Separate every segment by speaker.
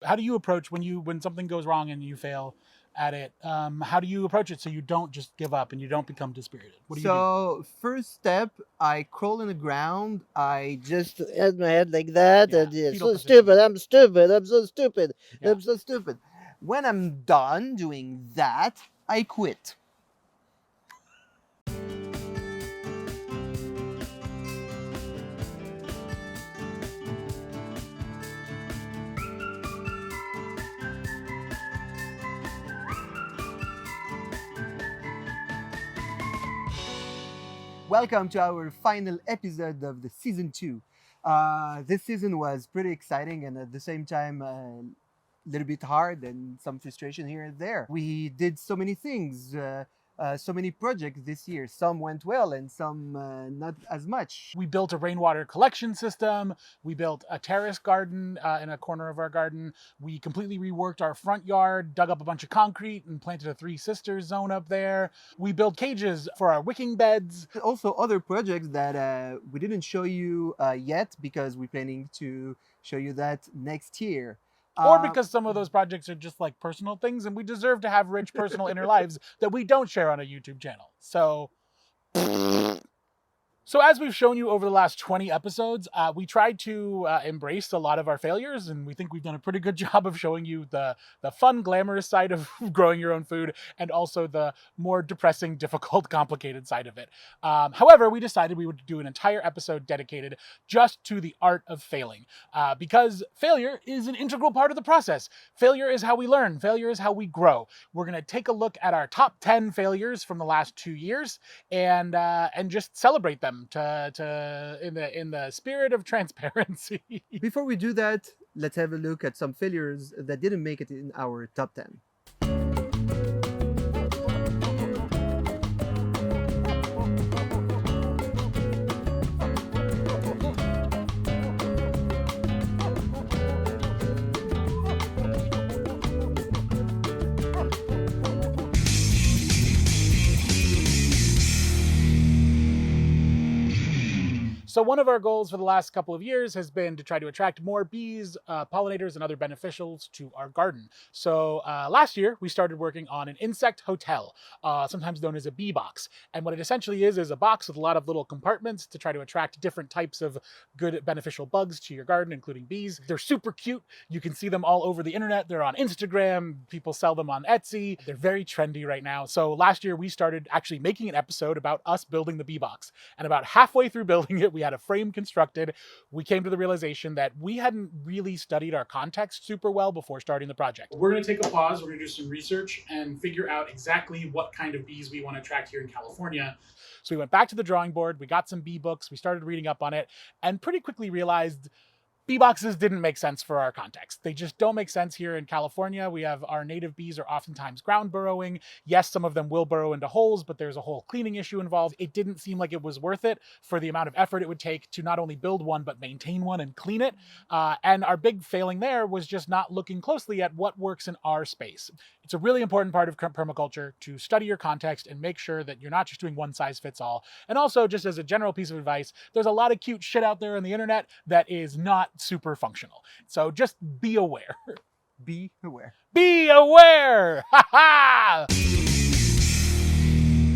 Speaker 1: How do you approach when something goes wrong and you fail at it? How do you approach it so you don't just give up and you don't become dispirited? What do you do?
Speaker 2: So first step, I crawl on the ground. I just had my head like that,
Speaker 1: Yeah,
Speaker 2: and yeah,
Speaker 1: fetal
Speaker 2: so
Speaker 1: position.
Speaker 2: stupid. I'm stupid. I'm so stupid.
Speaker 1: Yeah.
Speaker 2: I'm so stupid. When I'm done doing that, I quit. Welcome to our final episode of the season two. This season was pretty exciting and at the same time a little bit hard and some frustration here and there. We did so many things, so many projects this year. Some went well and some not as much.
Speaker 1: We built a rainwater collection system. We built a terrace garden in a corner of our garden. We completely reworked our front yard, dug up a bunch of concrete, and planted a Three Sisters zone up there. We built cages for our wicking beds.
Speaker 2: Also, other projects that we didn't show you yet because we're planning to show you that next year.
Speaker 1: Or
Speaker 2: Uh,
Speaker 1: because some of those projects are just like personal things, and we deserve to have rich personal inner lives that we don't share on a YouTube channel. So as we've shown you over the last 20 episodes, we tried to embrace a lot of our failures, and we think we've done a pretty good job of showing you the fun, glamorous side of growing your own food, and also the more depressing, difficult, complicated side of it. However, we decided we would do an entire episode dedicated just to the art of failing, because failure is an integral part of the process. Failure is how we learn. Failure is how we grow. We're going to take a look at our top 10 failures from the last 2 years and just celebrate them in the spirit of transparency.
Speaker 2: Before we do that, let's have a look at some failures that didn't make it in our top 10.
Speaker 1: So one of our goals for the last couple of years has been to try to attract more bees, pollinators, and other beneficials to our garden. So last year, we started working on an insect hotel, sometimes known as a bee box. And what it essentially is a box with a lot of little compartments to try to attract different types of good beneficial bugs to your garden, including bees. They're super cute. You can see them all over the internet. They're on Instagram. People sell them on Etsy. They're very trendy right now. So last year, we started actually making an episode about us building the bee box. And about halfway through building it, we had a frame constructed. We came to the realization that we hadn't really studied our context super well before starting the project. We're going to take a pause. We're going to do some research and figure out exactly what kind of bees we want to attract here in California. So we went back to the drawing board. We got some bee books. We started reading up on it and pretty quickly realized bee boxes didn't make sense for our context. They just don't make sense here in California. We have our native bees are oftentimes ground burrowing. Yes, some of them will burrow into holes, but there's a whole cleaning issue involved. It didn't seem like it was worth it for the amount of effort it would take to not only build one, but maintain one and clean it. And our big failing there was just not looking closely at what works in our space. It's a really important part of permaculture to study your context and make sure that you're not just doing one size fits all. And also, just as a general piece of advice, there's a lot of cute shit out there on the internet that is not super functional. So just be aware.
Speaker 2: Be aware.
Speaker 1: Be aware! Ha ha!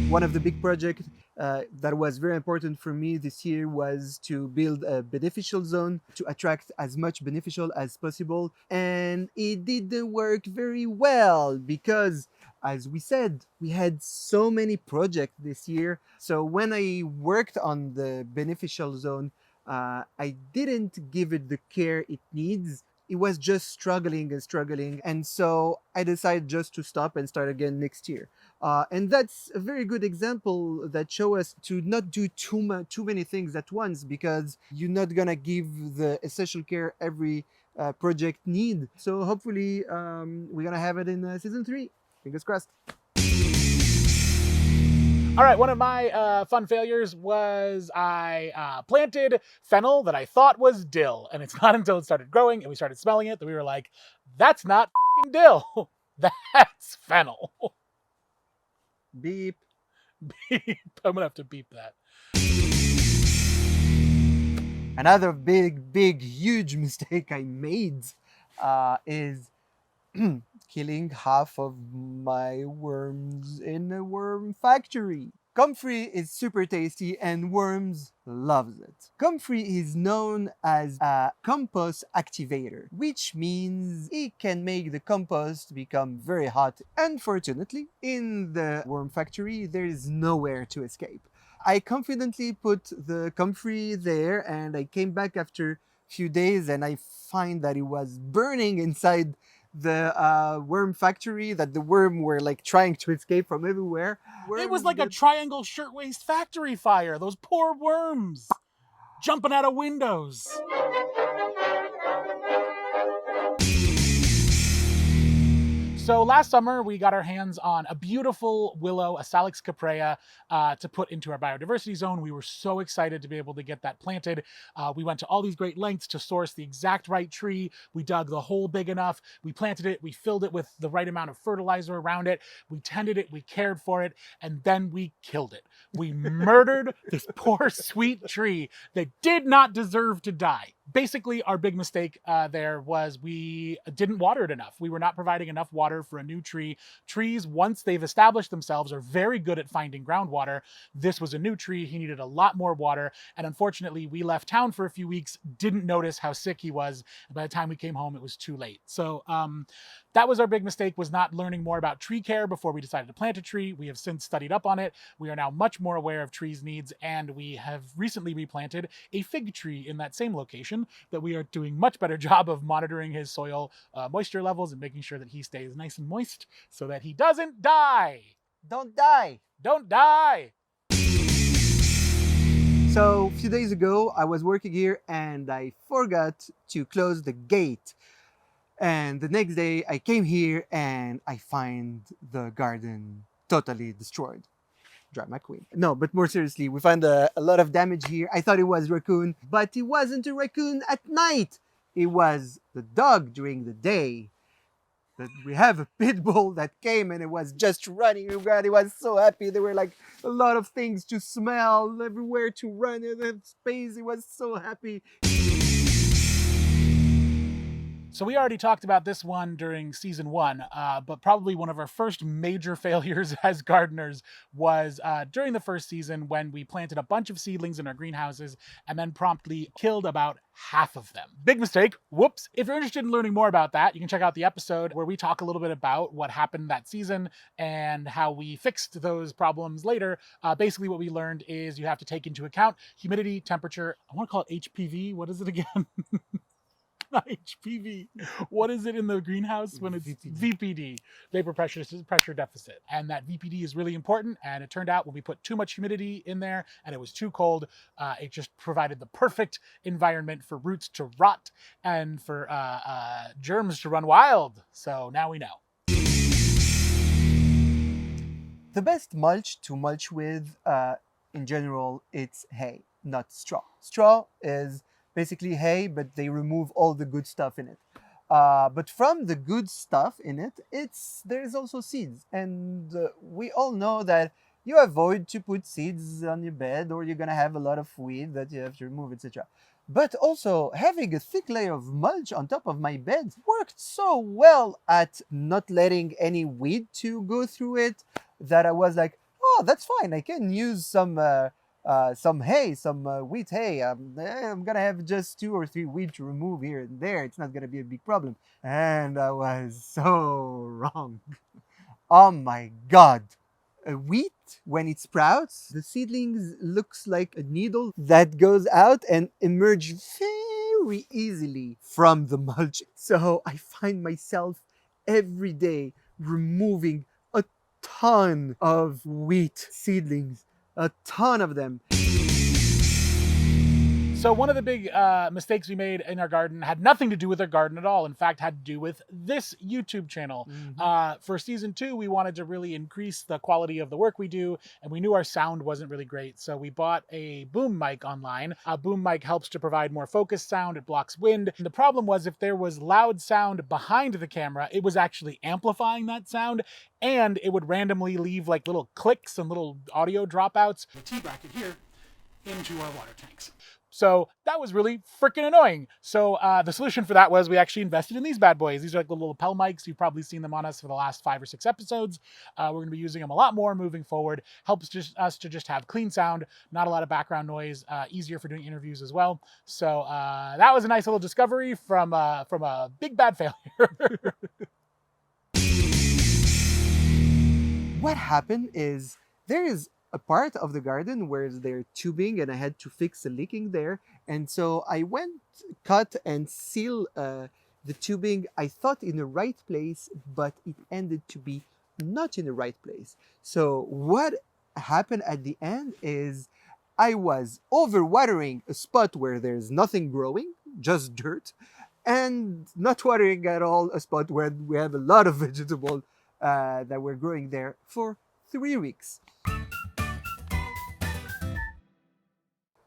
Speaker 2: One of the big projects that was very important for me this year was to build a beneficial zone to attract as much beneficial as possible. And it didn't work very well because, as we said, we had so many projects this year. So when I worked on the beneficial zone, I didn't give it the care it needs. It was just struggling and struggling. And so I decided just to stop and start again next year. And that's a very good example that show us to not do too many things at once, because you're not gonna give the essential care every project need. So hopefully we're gonna have it in season 3. Fingers crossed.
Speaker 1: All right, one of my fun failures was I planted fennel that I thought was dill. And it's not until it started growing and we started smelling it that we were like, that's not dill. That's fennel.
Speaker 2: Beep.
Speaker 1: Beep. I'm going to have to beep that.
Speaker 2: Another big, huge mistake I made is killing half of my worms in a worm factory. Comfrey is super tasty and worms loves it. Comfrey is known as a compost activator, which means it can make the compost become very hot. Unfortunately, in the worm factory, there is nowhere to escape. I confidently put the comfrey there and I came back after a few days and I find that it was burning inside the worm factory, that the worm were like trying to escape from everywhere.
Speaker 1: It was like a triangle shirtwaist factory fire. Those poor worms jumping out of windows. So last summer, we got our hands on a beautiful willow, a Salix caprea, to put into our biodiversity zone. We were so excited to be able to get that planted. We went to all these great lengths to source the exact right tree. We dug the hole big enough. We planted it. We filled it with the right amount of fertilizer around it. We tended it. We cared for it. And then we killed it. We murdered this poor, sweet tree that did not deserve to die. Basically, our big mistake there was we didn't water it enough. We were not providing enough water for a new tree. Trees, once they've established themselves, are very good at finding groundwater. This was a new tree. He needed a lot more water. And unfortunately, we left town for a few weeks, didn't notice how sick he was. By the time we came home, it was too late. So that was our big mistake, was not learning more about tree care before we decided to plant a tree. We have since studied up on it. We are now much more aware of trees' needs, and we have recently replanted a fig tree in that same location that we are doing much better job of monitoring his soil moisture levels and making sure that he stays nice and moist so that he doesn't die.
Speaker 2: Don't die!
Speaker 1: Don't die!
Speaker 2: So a few days ago, I was working here and I forgot to close the gate. And the next day I came here and I find the garden totally destroyed. Drama queen. No, but more seriously, we found a lot of damage here. I thought it was raccoon, but it wasn't a raccoon at night. It was the dog during the day. That we have a pit bull that came and it was just running around. It was so happy. There were like a lot of things to smell, everywhere to run in the space. It was so happy.
Speaker 1: So we already talked about this one during season 1, but probably one of our first major failures as gardeners was during the first season when we planted a bunch of seedlings in our greenhouses and then promptly killed about half of them. Big mistake. Whoops. If you're interested in learning more about that, you can check out the episode where we talk a little bit about what happened that season and how we fixed those problems later. Basically, what we learned is you have to take into account humidity, temperature. I want to call it HPV. What is it again? Not HPV. What is it in the greenhouse when it's VPD, vapor pressure deficit? And that VPD is really important. And it turned out when we put too much humidity in there and it was too cold, it just provided the perfect environment for roots to rot and for germs to run wild. So now we know.
Speaker 2: The best mulch to mulch with, in general, it's hay, not straw. Straw is basically hay, but they remove all the good stuff in it. But from the good stuff in it, there's also seeds. And we all know that you avoid to put seeds on your bed or you're gonna have a lot of weed that you have to remove, etc. But also having a thick layer of mulch on top of my bed worked so well at not letting any weed to go through it that I was like, oh, that's fine. I can use some hay, some wheat hay. I'm gonna have just 2 or 3 weeds to remove here and there. It's not gonna be a big problem. And I was so wrong. Oh my God. A wheat, when it sprouts, the seedlings looks like a needle that goes out and emerge very easily from the mulch. So I find myself every day removing a ton of wheat seedlings. A ton of them.
Speaker 1: So one of the big mistakes we made in our garden had nothing to do with our garden at all. In fact, had to do with this YouTube channel. For season 2, we wanted to really increase the quality of the work we do, and we knew our sound wasn't really great. So we bought a boom mic online. A boom mic helps to provide more focused sound. It blocks wind. And the problem was if there was loud sound behind the camera, it was actually amplifying that sound, and it would randomly leave like little clicks and little audio dropouts. The tea bracket here into our water tanks. So that was really freaking annoying. So the solution for that was we actually invested in these bad boys. These are like the little lapel mics. You've probably seen them on us for the last 5 or 6 episodes. We're going to be using them a lot more moving forward. Helps us to just have clean sound, not a lot of background noise, easier for doing interviews as well. So that was a nice little discovery from a big bad failure.
Speaker 2: What happened is there is a part of the garden where they're tubing and I had to fix a leaking there. And so I went, cut and seal the tubing, I thought in the right place, but it ended to be not in the right place. So what happened at the end is I was overwatering a spot where there's nothing growing, just dirt, and not watering at all a spot where we have a lot of vegetable that were growing there for 3 weeks.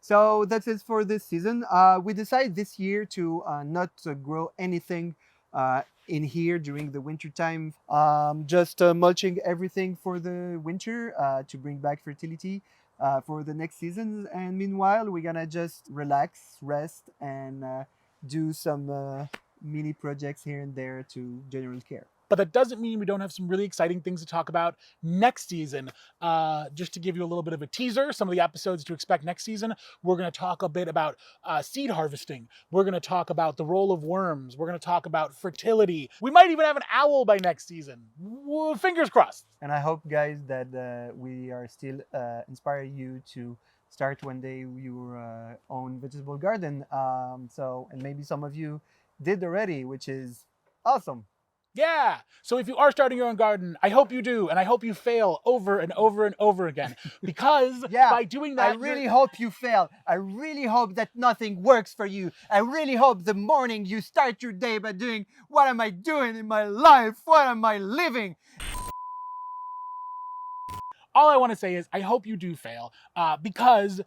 Speaker 2: So that's it for this season. We decided this year to not grow anything in here during the winter time. Just mulching everything for the winter to bring back fertility for the next season. And meanwhile, we're gonna just relax, rest, and do some mini projects here and there to general care.
Speaker 1: But that doesn't mean we don't have some really exciting things to talk about next season. Just to give you a little bit of a teaser, some of the episodes to expect next season, we're going to talk a bit about seed harvesting. We're going to talk about the role of worms. We're going to talk about fertility. We might even have an owl by next season. Fingers crossed.
Speaker 2: And I hope, guys, that we are still inspire you to start one day your own vegetable garden. And maybe some of you did already, which is awesome.
Speaker 1: Yeah. So if you are starting your own garden, I hope you do. And I hope you fail over and over and over again. Because by doing that,
Speaker 2: I really hope you fail. I really hope that nothing works for you. I really hope the morning you start your day by doing, what am I doing in my life? What am I living?
Speaker 1: All I want to say is I hope you do fail because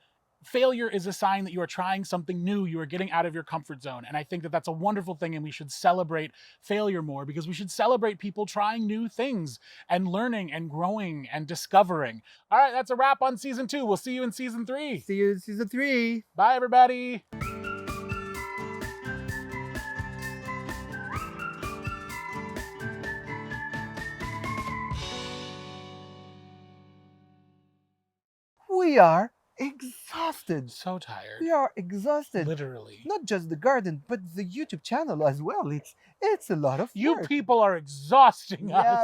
Speaker 1: failure is a sign that you are trying something new. You are getting out of your comfort zone. And I think that that's a wonderful thing. And we should celebrate failure more because we should celebrate people trying new things and learning and growing and discovering. All right, that's a wrap on season 2. We'll see you in season 3.
Speaker 2: See you in season 3.
Speaker 1: Bye, everybody.
Speaker 2: We are exhausted.
Speaker 1: So tired.
Speaker 2: We are exhausted.
Speaker 1: Literally.
Speaker 2: Not just the garden, but the YouTube channel as well. It's a lot of work.
Speaker 1: You people are exhausting us.